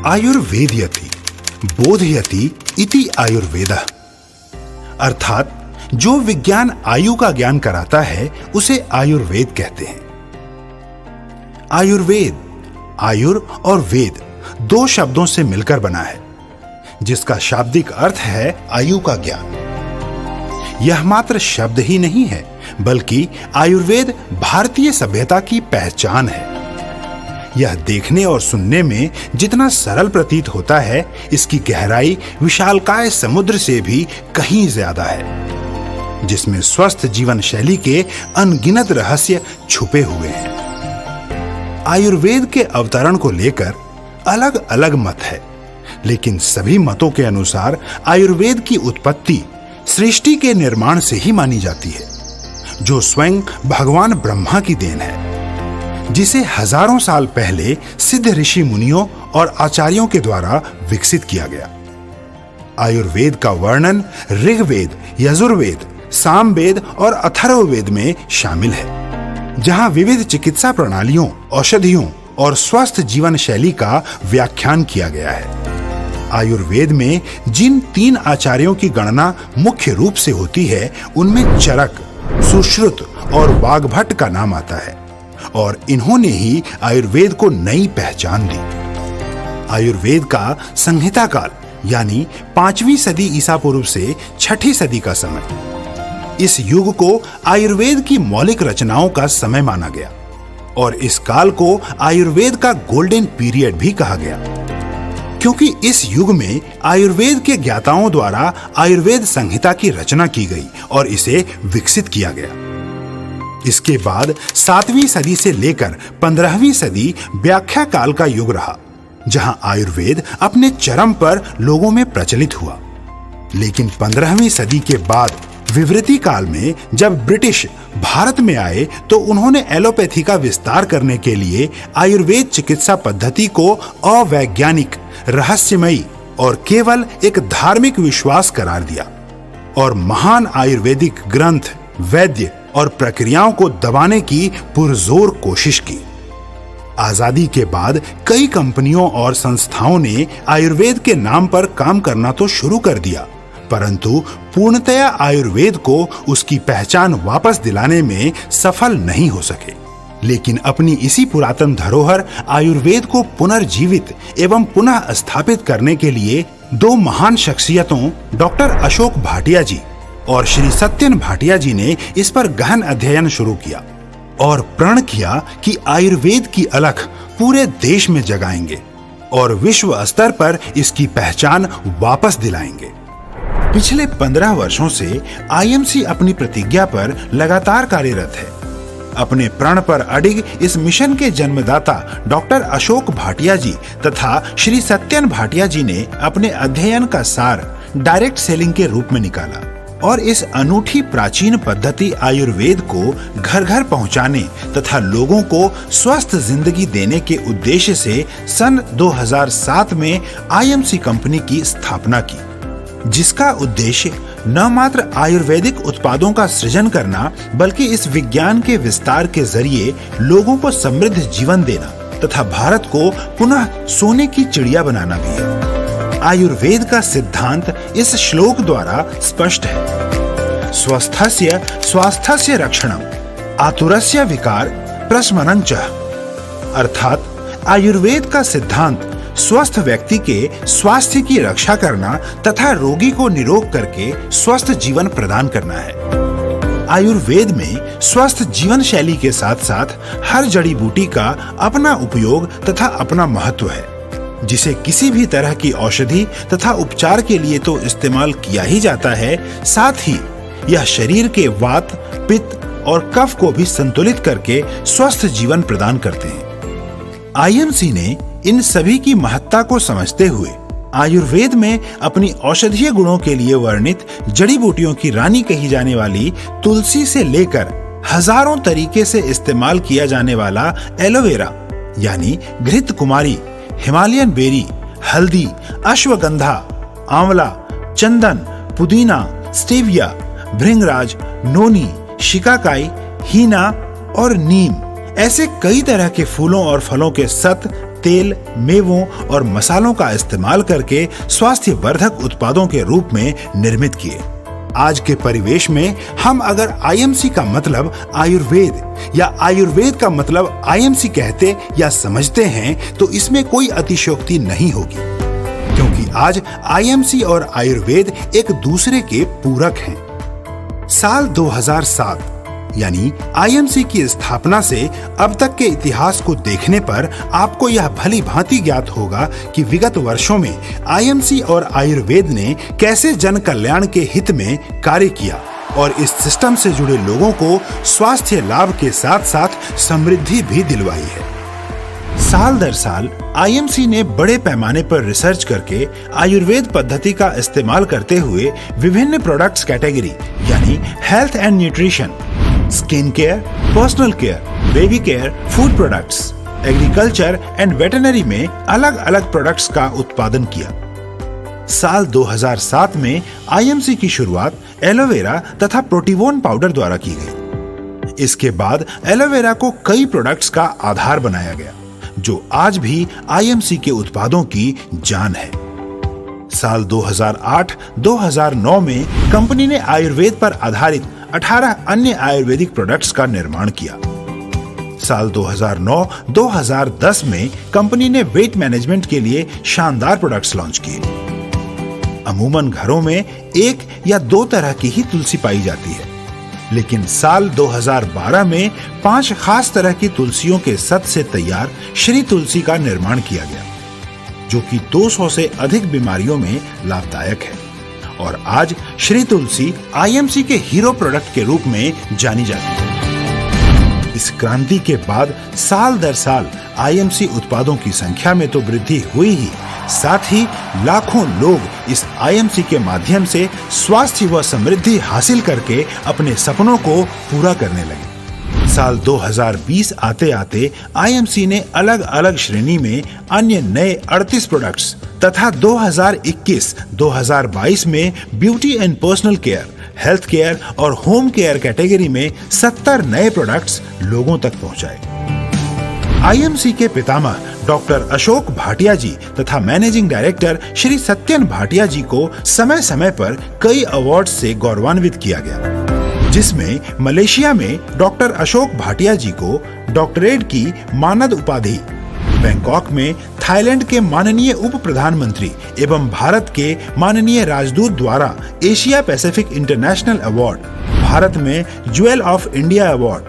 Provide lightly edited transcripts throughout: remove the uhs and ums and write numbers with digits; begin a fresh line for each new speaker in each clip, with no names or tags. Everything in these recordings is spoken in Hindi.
आयुर्वेदयति बोधयति इति आयुर्वेदः, अर्थात जो विज्ञान आयु का ज्ञान कराता है उसे आयुर्वेद कहते हैं। आयुर्वेद, आयुर और वेद दो शब्दों से मिलकर बना है, जिसका शाब्दिक अर्थ है आयु का ज्ञान। यह मात्र शब्द ही नहीं है, बल्कि आयुर्वेद भारतीय सभ्यता की पहचान है। यह देखने और सुनने में जितना सरल प्रतीत होता है, इसकी गहराई विशालकाय समुद्र से भी कहीं ज्यादा है, जिसमें स्वस्थ जीवन शैली के अनगिनत रहस्य छुपे हुए हैं। आयुर्वेद के अवतरण को लेकर अलग अलग मत है, लेकिन सभी मतों के अनुसार आयुर्वेद की उत्पत्ति सृष्टि के निर्माण से ही मानी जाती है, जो स्वयं भगवान ब्रह्मा की देन है, जिसे हजारों साल पहले सिद्ध ऋषि मुनियों और आचार्यों के द्वारा विकसित किया गया। आयुर्वेद का वर्णन ऋग्वेद, यजुर्वेद, सामवेद और अथर्ववेद में शामिल है, जहां विविध चिकित्सा प्रणालियों, औषधियों और स्वस्थ जीवन शैली का व्याख्यान किया गया है। आयुर्वेद में जिन 3 आचार्यों की गणना मुख्य रूप से होती है, उनमें चरक, सुश्रुत और वाग्भट का नाम आता है, और इन्होंने ही आयुर्वेद को नई पहचान दी। आयुर्वेद का संहिता काल यानी 5वीं सदी ईसा पूर्व से 6ठी सदी का समय, इस युग को आयुर्वेद की मौलिक रचनाओं का समय माना गया, और इस काल को आयुर्वेद का गोल्डन पीरियड भी कहा गया, क्योंकि इस युग में आयुर्वेद के ज्ञाताओं द्वारा आयुर्वेद संहिता की रचना की गई और इसे विकसित किया गया। इसके बाद 7वीं सदी से लेकर 15वीं सदी व्याख्या काल का युग रहा, जहां आयुर्वेद अपने चरम पर लोगों में प्रचलित हुआ। लेकिन 15वीं सदी के बाद विवृति काल में जब ब्रिटिश भारत में आए, तो उन्होंने एलोपैथी का विस्तार करने के लिए आयुर्वेद चिकित्सा पद्धति को अवैज्ञानिक, रहस्यमयी और केवल एक धार्मिक विश्वास करार दिया, और महान आयुर्वेदिक ग्रंथ, वैद्य और प्रक्रियाओं को दबाने की पुरजोर कोशिश की। आजादी के बाद कई कंपनियों और संस्थाओं ने आयुर्वेद के नाम पर काम करना तो शुरू कर दिया, परंतु पूर्णतया आयुर्वेद को उसकी पहचान वापस दिलाने में सफल नहीं हो सके। लेकिन अपनी इसी पुरातन धरोहर आयुर्वेद को पुनर्जीवित एवं पुनः स्थापित करने के लिए 2 महान शख्सियतों डॉक्टर अशोक भाटिया जी और श्री सत्यन भाटिया जी ने इस पर गहन अध्ययन शुरू किया और प्रण किया कि आयुर्वेद की अलख पूरे देश में जगाएंगे और विश्व स्तर पर इसकी पहचान वापस दिलाएंगे। पिछले 15 वर्षों से आईएमसी अपनी प्रतिज्ञा पर लगातार कार्यरत है। अपने प्रण पर अडिग इस मिशन के जन्मदाता डॉक्टर अशोक भाटिया जी तथा श्री सत्यन भाटिया जी ने अपने अध्ययन का सार डायरेक्ट सेलिंग के रूप में निकाला और इस अनूठी प्राचीन पद्धति आयुर्वेद को घर घर पहुंचाने तथा लोगों को स्वस्थ जिंदगी देने के उद्देश्य से सन 2007 में आईएमसी कंपनी की स्थापना की, जिसका उद्देश्य न मात्र आयुर्वेदिक उत्पादों का सृजन करना, बल्कि इस विज्ञान के विस्तार के जरिए लोगों को समृद्ध जीवन देना तथा भारत को पुनः सोने की चिड़िया बनाना भी है। आयुर्वेद का सिद्धांत इस श्लोक द्वारा स्पष्ट है। स्वस्थस्य स्वास्थ्यस्य रक्षणम, आतुरस्य विकार प्रशमनञ्च, अर्थात आयुर्वेद का सिद्धांत स्वस्थ व्यक्ति के स्वास्थ्य की रक्षा करना तथा रोगी को निरोग करके स्वस्थ जीवन प्रदान करना है। आयुर्वेद में स्वस्थ जीवन शैली के साथ साथ हर जड़ी बूटी का अपना उपयोग तथा अपना महत्व है, जिसे किसी भी तरह की औषधि तथा उपचार के लिए तो इस्तेमाल किया ही जाता है, साथ ही यह शरीर के वात, पित्त और कफ को भी संतुलित करके स्वस्थ जीवन प्रदान करते हैं। आईएमसी ने इन सभी की महत्ता को समझते हुए आयुर्वेद में अपनी औषधीय गुणों के लिए वर्णित जड़ी बूटियों की रानी कही जाने वाली तुलसी से लेकर हजारों तरीके से इस्तेमाल किया जाने वाला एलोवेरा यानी घृत कुमारी, हिमालयन बेरी, हल्दी, अश्वगंधा, आंवला, चंदन, पुदीना, स्टेविया, भृंगराज, नोनी, शिकाकाई, हीना और नीम ऐसे कई तरह के फूलों और फलों के सत, तेल, मेवों और मसालों का इस्तेमाल करके स्वास्थ्य वर्धक उत्पादों के रूप में निर्मित किए। आज के परिवेश में हम अगर आईएमसी का मतलब आयुर्वेद या आयुर्वेद का मतलब आईएमसी कहते या समझते हैं तो इसमें कोई अतिशयोक्ति नहीं होगी, क्योंकि आज आईएमसी और आयुर्वेद एक दूसरे के पूरक हैं। साल 2007 यानी आईएमसी की स्थापना से अब तक के इतिहास को देखने पर आपको यह भली भांति ज्ञात होगा कि विगत वर्षों में आईएमसी और आयुर्वेद ने कैसे जन कल्याण के हित में कार्य किया और इस सिस्टम से जुड़े लोगों को स्वास्थ्य लाभ के साथ साथ समृद्धि भी दिलवाई है। साल दर साल आईएमसी ने बड़े पैमाने पर रिसर्च करके आयुर्वेद पद्धति का इस्तेमाल करते हुए विभिन्न प्रोडक्ट्स कैटेगरी यानी health and nutrition, skin care, personal care, baby care, food products, agriculture and veterinary में अलग अलग प्रोडक्ट्स का उत्पादन किया। साल 2007 में आईएमसी की शुरुआत एलोवेरा तथा प्रोटीवोन पाउडर द्वारा की गई। इसके बाद एलोवेरा को कई प्रोडक्ट्स का आधार बनाया गया, जो आज भी आईएमसी के उत्पादों की जान है। साल 2008-2009 में कंपनी ने आयुर्वेद पर आधारित 18 अन्य आयुर्वेदिक प्रोडक्ट्स का निर्माण किया। साल 2009-2010 में कंपनी ने वेट मैनेजमेंट के लिए शानदार प्रोडक्ट्स लॉन्च किए। अमूमन घरों में एक या दो तरह की ही तुलसी पाई जाती है, लेकिन साल 2012 में 5 खास तरह की तुलसियों के सत से तैयार श्री तुलसी का निर्माण किया गया, जो कि 200 से अधिक बीमारियों में लाभदायक है और आज श्री तुलसी आईएमसी के हीरो प्रोडक्ट के रूप में जानी जाती है। इस क्रांति के बाद साल दर साल आईएमसी उत्पादों की संख्या में तो वृद्धि हुई ही, साथ ही लाखों लोग इस आईएमसी के माध्यम से स्वास्थ्य व समृद्धि हासिल करके अपने सपनों को पूरा करने लगे। साल 2020 आते आते आईएमसी ने अलग अलग श्रेणी में अन्य नए 38 प्रोडक्ट्स तथा 2021-2022 में beauty and personal care, health care और होम केयर कैटेगरी में 70 नए प्रोडक्ट्स लोगों तक पहुंचाए। आईएमसी के पितामह डॉक्टर अशोक भाटिया जी तथा मैनेजिंग डायरेक्टर श्री सत्यन भाटिया जी को समय समय पर कई अवार्ड से गौरवान्वित किया गया, जिसमें मलेशिया में डॉक्टर अशोक भाटिया जी को डॉक्टरेट की मानद उपाधि, बैंकॉक में थाईलैंड के माननीय उप प्रधानमंत्री एवं भारत के माननीय राजदूत द्वारा Asia Pacific international award, Bharat में jewel of India award,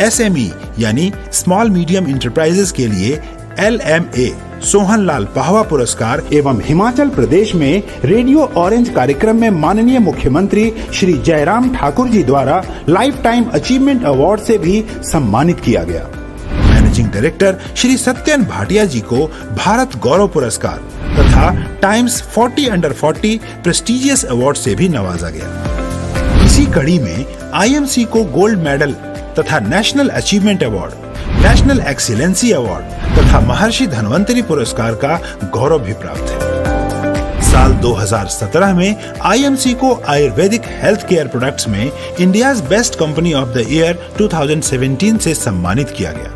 SME यानी स्मॉल मीडियम इंटरप्राइजेस के लिए LMA सोहनलाल पाहवा पुरस्कार एवं हिमाचल प्रदेश में रेडियो ऑरेंज कार्यक्रम में माननीय मुख्यमंत्री श्री जयराम ठाकुर जी द्वारा लाइफ टाइम अचीवमेंट अवार्ड से भी सम्मानित किया गया। मैनेजिंग डायरेक्टर श्री सत्यन भाटिया जी को भारत गौरव पुरस्कार तथा टाइम्स 40 अंडर 40 प्रेस्टिजियस अवार्ड से भी नवाजा गया। इसी कड़ी में आईएमसी को गोल्ड मेडल तथा national achievement award, national excellency award तथा महर्षि धन्वंतरी पुरस्कार का गौरव भी प्राप्त है। साल 2017 में आईएमसी को आयुर्वेदिक हेल्थ केयर प्रोडक्ट्स में India's best company of the year 2017 से सम्मानित किया गया।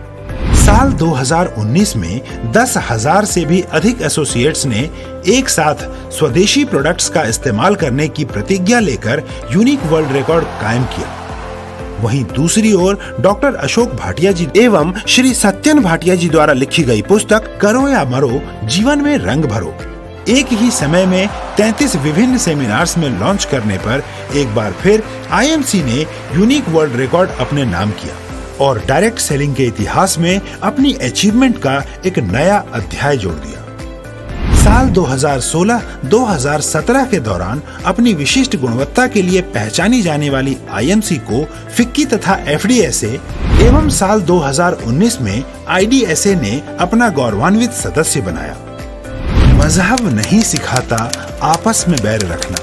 साल 2019 में 10,000 से भी अधिक एसोसिएट्स ने एक साथ स्वदेशी प्रोडक्ट्स का इस्तेमाल करने की प्रतिज्ञा लेकर यूनिक वर्ल्ड रिकॉर्ड कायम किया। वहीं दूसरी ओर डॉक्टर अशोक भाटिया जी एवं श्री सत्यन भाटिया जी द्वारा लिखी गई पुस्तक करो या मरो, जीवन में रंग भरो एक ही समय में 33 विभिन्न सेमिनार्स में लॉन्च करने पर एक बार फिर आईएमसी ने यूनिक वर्ल्ड रिकॉर्ड अपने नाम किया और डायरेक्ट सेलिंग के इतिहास में अपनी अचीवमेंट का एक नया अध्याय जोड़ दिया। साल 2016-2017 के दौरान अपनी विशिष्ट गुणवत्ता के लिए पहचानी जाने वाली आईएमसी को फिक्की तथा एफडीएसए एवं साल 2019 में आईडीएसए ने अपना गौरवान्वित सदस्य बनाया। मजहब नहीं सिखाता आपस में बैर रखना,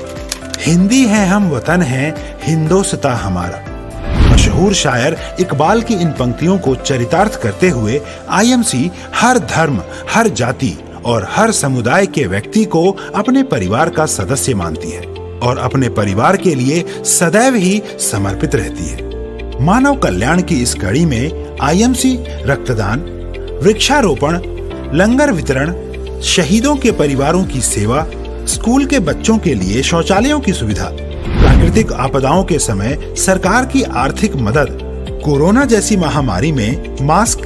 हिंदी है हम वतन है हिंदोस्तां हमारा। मशहूर शायर इकबाल की इन पंक्तियों को चरितार्थ करते हुए आईएमसी हर धर्म, हर जाति और हर समुदाय के व्यक्ति को अपने परिवार का सदस्य मानती है और अपने परिवार के लिए सदैव ही समर्पित रहती है। मानव कल्याण की इस कड़ी में आईएमसी रक्तदान, वृक्षारोपण, लंगर वितरण, शहीदों के परिवारों की सेवा, स्कूल के बच्चों के लिए शौचालयों की सुविधा, प्राकृतिक आपदाओं के समय सरकार की आर्थिक मदद, कोरोना जैसी महामारी में मास्क,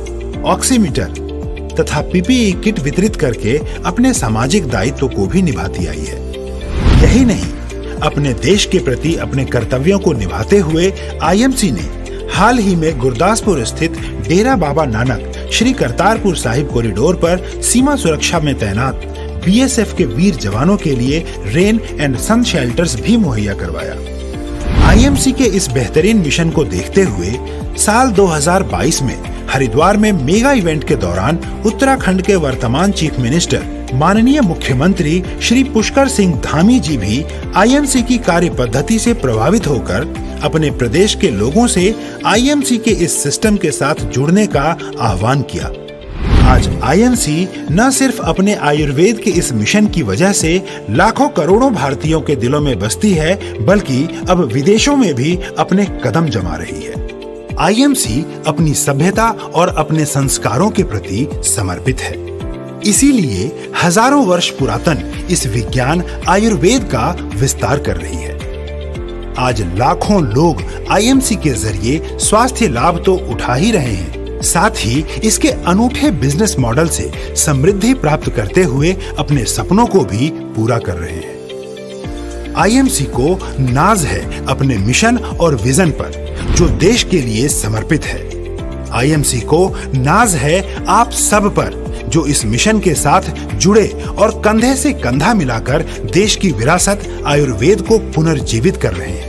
ऑक्सीमीटर तथा पीपीई किट वितरित करके अपने सामाजिक दायित्व को भी निभाती आई है। यही नहीं, अपने देश के प्रति अपने कर्तव्यों को निभाते हुए आईएमसी ने हाल ही में गुरदासपुर स्थित डेरा बाबा नानक श्री करतारपुर साहिब कॉरिडोर पर सीमा सुरक्षा में तैनात बीएसएफ के वीर जवानों के लिए रेन एंड सन शेल्टर्स भी मुहैया करवाया। आईएमसी के इस बेहतरीन मिशन को देखते हुए साल 2022 में हरिद्वार में मेगा इवेंट के दौरान उत्तराखंड के वर्तमान चीफ मिनिस्टर माननीय मुख्यमंत्री श्री पुष्कर सिंह धामी जी भी आईएमसी की कार्य पद्धति से प्रभावित होकर अपने प्रदेश के लोगों से आईएमसी के इस सिस्टम के साथ जुड़ने का आह्वान किया। आज आईएमसी न सिर्फ अपने आयुर्वेद के इस मिशन की वजह से लाखों करोड़ों भारतीयों के दिलों में बसती है, बल्कि अब विदेशों में भी अपने कदम जमा रही है। आईएमसी अपनी सभ्यता और अपने संस्कारों के प्रति समर्पित है। इसीलिए हजारों वर्ष पुरातन इस विज्ञान आयुर्वेद का विस्तार कर रही है। आज लाखों लोग आईएमसी के जरिए स्वास्थ्य लाभ तो उठा ही रहे हैं, साथ ही इसके अनूठे बिजनेस मॉडल से समृद्धि प्राप्त करते हुए अपने सपनों को भी पूरा कर रहे हैं। आईएमसी को नाज है अपने मिशन और विजन पर, जो देश के लिए समर्पित है। आईएमसी को नाज है आप सब पर, जो इस मिशन के साथ जुड़े और कंधे से कंधा मिलाकर देश की विरासत आयुर्वेद को पुनर्जीवित कर रहे हैं।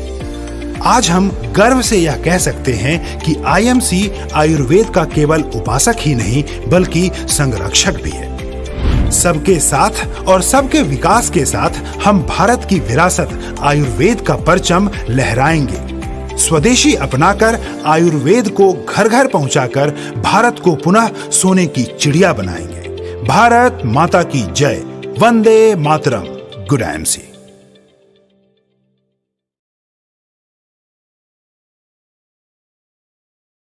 आज हम गर्व से यह कह सकते हैं कि आईएमसी आयुर्वेद का केवल उपासक ही नहीं, बल्कि संरक्षक भी है। सबके साथ और सबके विकास के साथ हम भारत की विरासत आयुर्वेद का परचम लहराएंगे। स्वदेशी अपनाकर आयुर्वेद को घर घर पहुंचाकर भारत को पुनः सोने की चिड़िया बनाएंगे। भारत माता की जय। वंदे मातरम। Good IMC.